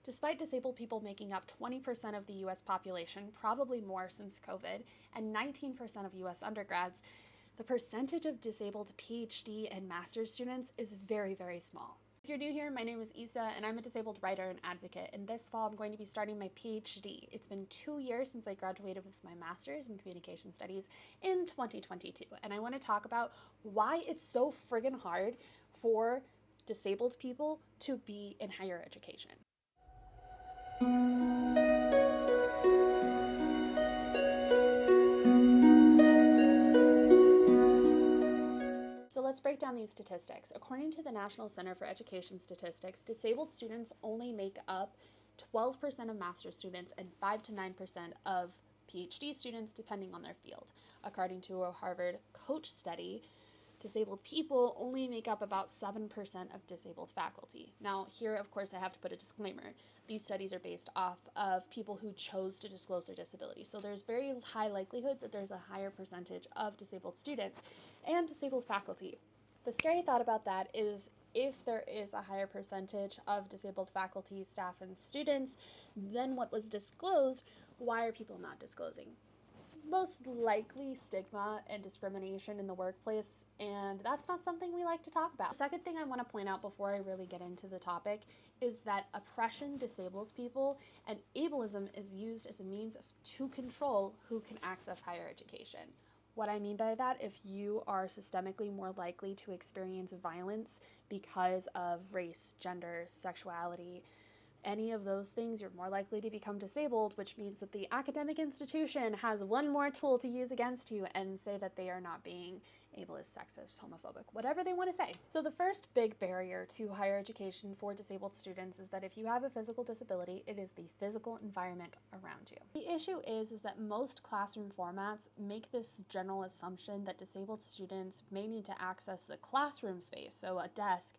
Despite disabled people making up 20% of the US population, probably more since COVID, and 19% of US undergrads, the percentage of disabled PhD and master's students is very, very small. If you're new here, my name is Isa, and I'm a disabled writer and advocate, and this fall I'm going to be starting my PhD. It's been 2 years since I graduated with my master's in communication studies in 2022, and I want to talk about why it's so friggin' hard for disabled people to be in higher education. So let's break down these statistics. According to the National Center for Education Statistics, disabled students only make up 12% of master's students and 5 to 9% of PhD students, depending on their field. According to a Harvard Coach study, disabled people only make up about 7% of disabled faculty. Now, here, of course, I have to put a disclaimer. These studies are based off of people who chose to disclose their disability. So there's very high likelihood that there's a higher percentage of disabled students and disabled faculty. The scary thought about that is if there is a higher percentage of disabled faculty, staff, and students than what was disclosed, why are people not disclosing? Most likely stigma and discrimination in the workplace, and that's not something we like to talk about. The second thing I want to point out before I really get into the topic is that oppression disables people, and ableism is used as a means to control who can access higher education. What I mean by that, if you are systemically more likely to experience violence because of race, gender, sexuality, any of those things, you're more likely to become disabled, which means that the academic institution has one more tool to use against you and say that they are not being ableist, sexist, homophobic, whatever they want to say. So the first big barrier to higher education for disabled students is that if you have a physical disability, it is the physical environment around you. The issue is that most classroom formats make this general assumption that disabled students may need to access the classroom space, so a desk,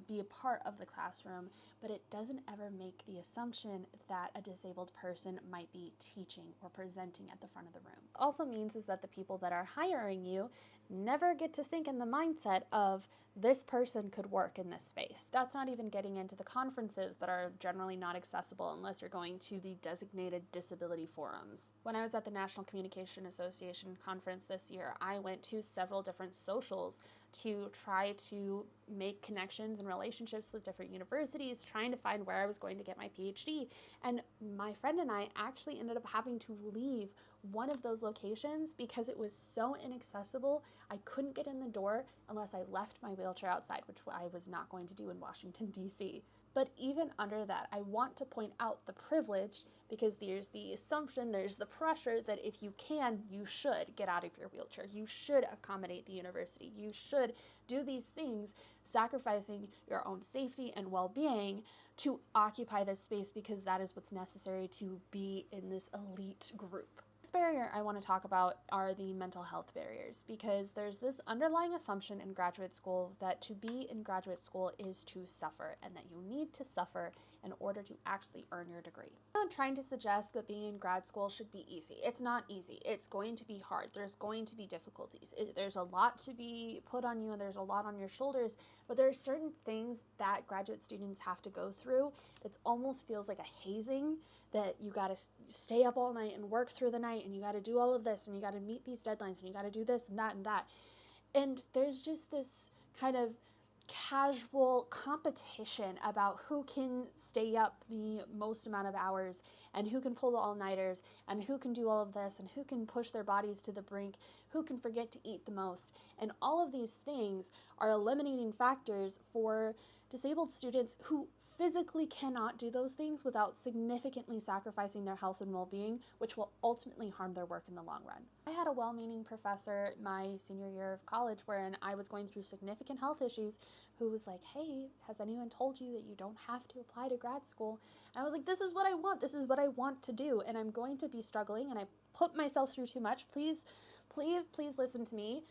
be a part of the classroom, but it doesn't ever make the assumption that a disabled person might be teaching or presenting at the front of the room. Also means is that the people that are hiring you never get to think in the mindset of this person could work in this space. That's not even getting into the conferences that are generally not accessible unless you're going to the designated disability forums. When I was at the National Communication Association conference this year, I went to several different socials to try to make connections and relationships with different universities, trying to find where I was going to get my PhD. And my friend and I actually ended up having to leave one of those locations because it was so inaccessible. I couldn't get in the door unless I left my wheelchair outside, which I was not going to do in Washington, D.C. But even under that, I want to point out the privilege because there's the assumption, there's the pressure that if you can, you should get out of your wheelchair. You should accommodate the university. You should do these things, sacrificing your own safety and well-being to occupy this space because that is what's necessary to be in this elite group. Next barrier I want to talk about are the mental health barriers, because there's this underlying assumption in graduate school that to be in graduate school is to suffer and that you need to suffer in order to actually earn your degree. I'm not trying to suggest that being in grad school should be easy. It's not easy. It's going to be hard. There's going to be difficulties. There's a lot to be put on you and there's a lot on your shoulders, but there are certain things that graduate students have to go through that almost feels like a hazing, that you got to stay up all night and work through the night and you got to do all of this and you got to meet these deadlines and you got to do this and that and that. And there's just this kind of casual competition about who can stay up the most amount of hours and who can pull the all-nighters and who can do all of this and who can push their bodies to the brink, who can forget to eat the most. And all of these things are eliminating factors for disabled students who physically cannot do those things without significantly sacrificing their health and well-being, which will ultimately harm their work in the long run. I had a well-meaning professor my senior year of college wherein I was going through significant health issues who was like, hey, has anyone told you that you don't have to apply to grad school? And I was like, this is what I want. This is what I want to do. And I'm going to be struggling and I put myself through too much. Please, please, please listen to me.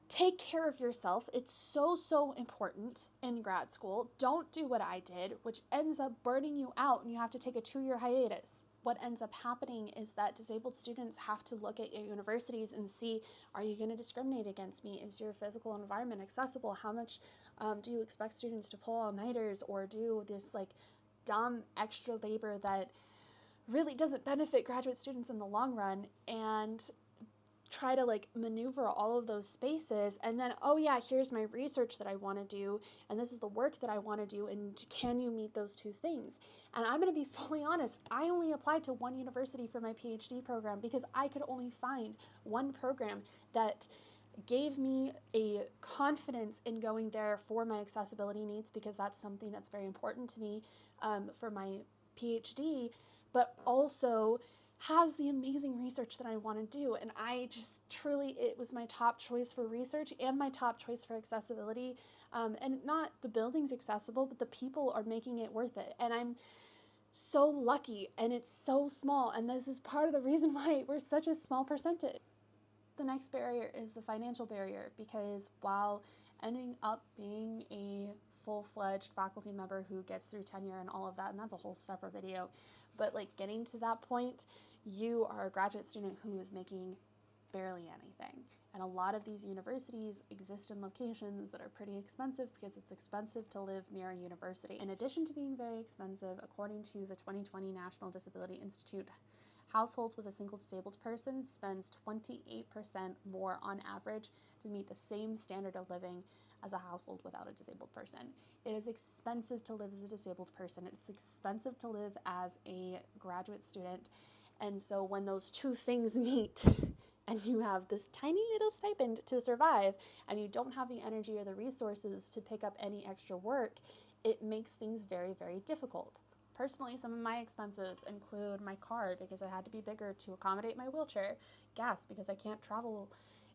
Take care of yourself. It's so, so important in grad school. Don't do what I did, which ends up burning you out and you have to take a 2-year hiatus. What ends up happening is that disabled students have to look at your universities and see, are you going to discriminate against me? Is your physical environment accessible? How much do you expect students to pull all-nighters or do this like dumb extra labor that really doesn't benefit graduate students in the long run, and try to like maneuver all of those spaces, and then, oh yeah, here's my research that I want to do, and this is the work that I want to do, and can you meet those two things? And I'm going to be fully honest, I only applied to one university for my PhD program because I could only find one program that gave me a confidence in going there for my accessibility needs, because that's something that's very important to me for my PhD, but also has the amazing research that I want to do. And I just truly, it was my top choice for research and my top choice for accessibility. And not the building's accessible, but the people are making it worth it. And I'm so lucky, and it's so small. And this is part of the reason why we're such a small percentage. The next barrier is the financial barrier, because while ending up being a full-fledged faculty member who gets through tenure and all of that, and that's a whole separate video, but like getting to that point, you are a graduate student who is making barely anything. And a lot of these universities exist in locations that are pretty expensive, because it's expensive to live near a university. In addition to being very expensive, according to the 2020 National Disability Institute, households with a single disabled person spends 28% more on average to meet the same standard of living as a household without a disabled person. It is expensive to live as a disabled person. It's expensive to live as a graduate student. And so when those two things meet and you have this tiny little stipend to survive, and you don't have the energy or the resources to pick up any extra work, it makes things very, very difficult. Personally, some of my expenses include my car, because I had to be bigger to accommodate my wheelchair, gas, because I can't travel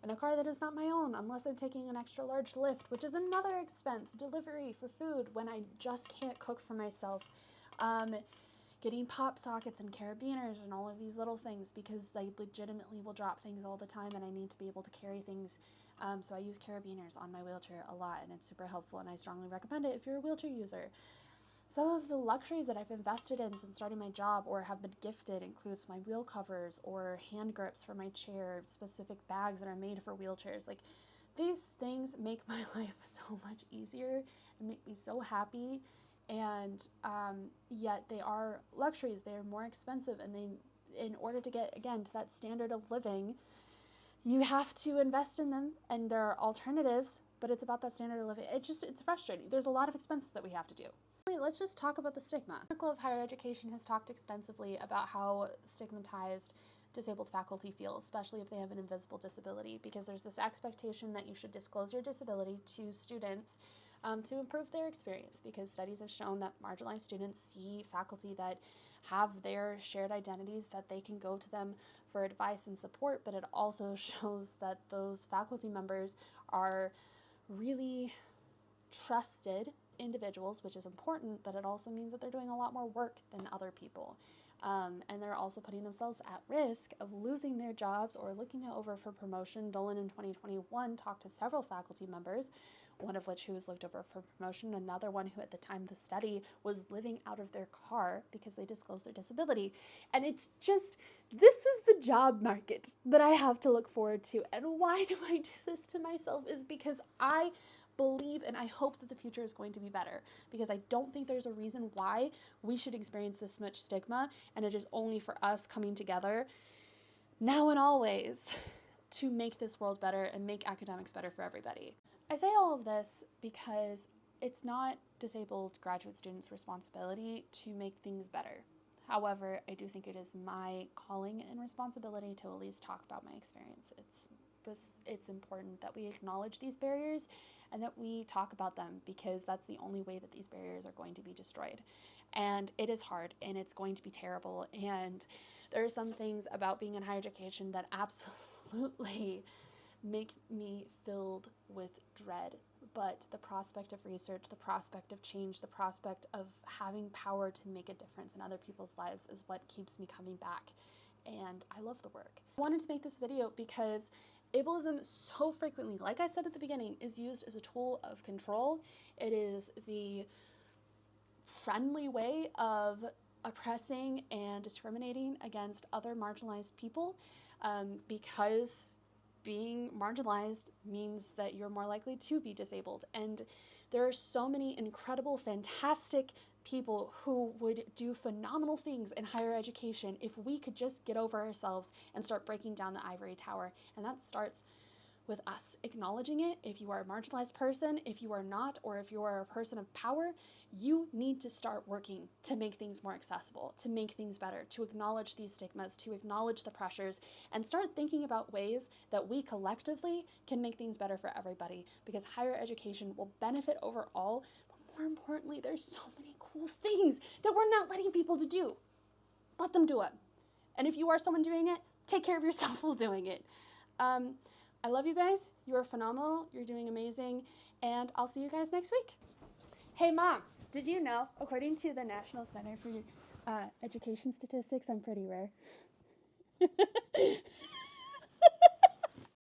in a car that is not my own unless I'm taking an extra large Lyft, which is another expense, delivery for food when I just can't cook for myself, getting pop sockets and carabiners and all of these little things, because they legitimately will drop things all the time and I need to be able to carry things. So I use carabiners on my wheelchair a lot, and it's super helpful, and I strongly recommend it if you're a wheelchair user. Some of the luxuries that I've invested in since starting my job or have been gifted includes my wheel covers or hand grips for my chair, specific bags that are made for wheelchairs. Like, these things make my life so much easier and make me so happy, and yet they are luxuries. They are more expensive, and in order to get, again, to that standard of living, you have to invest in them, and there are alternatives, but it's about that standard of living. It's frustrating. There's a lot of expenses that we have to do. Let's just talk about the stigma. The Journal of Higher Education has talked extensively about how stigmatized disabled faculty feel, especially if they have an invisible disability, because there's this expectation that you should disclose your disability to students to improve their experience, because studies have shown that marginalized students see faculty that have their shared identities, that they can go to them for advice and support, but it also shows that those faculty members are really trusted individuals, which is important, but it also means that they're doing a lot more work than other people. And they're also putting themselves at risk of losing their jobs or looking over for promotion. Dolan in 2021 talked to several faculty members, one of which who was looked over for promotion, another one who at the time of the study was living out of their car because they disclosed their disability. And it's just, this is the job market that I have to look forward to. And why do I do this to myself is because I believe and I hope that the future is going to be better, because I don't think there's a reason why we should experience this much stigma, and it is only for us coming together now and always to make this world better and make academics better for everybody. I say all of this because it's not disabled graduate students' responsibility to make things better. However, I do think it is my calling and responsibility to at least talk about my experience. It's important that we acknowledge these barriers and that we talk about them, because that's the only way that these barriers are going to be destroyed. And it is hard, and it's going to be terrible, and there are some things about being in higher education that absolutely make me filled with dread. But the prospect of research, the prospect of change, the prospect of having power to make a difference in other people's lives is what keeps me coming back. And I love the work. I wanted to make this video because ableism so frequently, like I said at the beginning, is used as a tool of control. It is the friendly way of oppressing and discriminating against other marginalized people, because being marginalized means that you're more likely to be disabled. And there are so many incredible, fantastic people who would do phenomenal things in higher education if we could just get over ourselves and start breaking down the ivory tower. And that starts with us acknowledging it. If you are a marginalized person, if you are not, or if you are a person of power, you need to start working to make things more accessible, to make things better, to acknowledge these stigmas, to acknowledge the pressures, and start thinking about ways that we collectively can make things better for everybody, because higher education will benefit overall. But more importantly, there's so many cool things that we're not letting people to do. Let them do it. And if you are someone doing it, take care of yourself while doing it. I love you guys. You are phenomenal. You're doing amazing. And I'll see you guys next week. Hey, Mom, did you know, according to the National Center for Education Statistics, I'm pretty rare?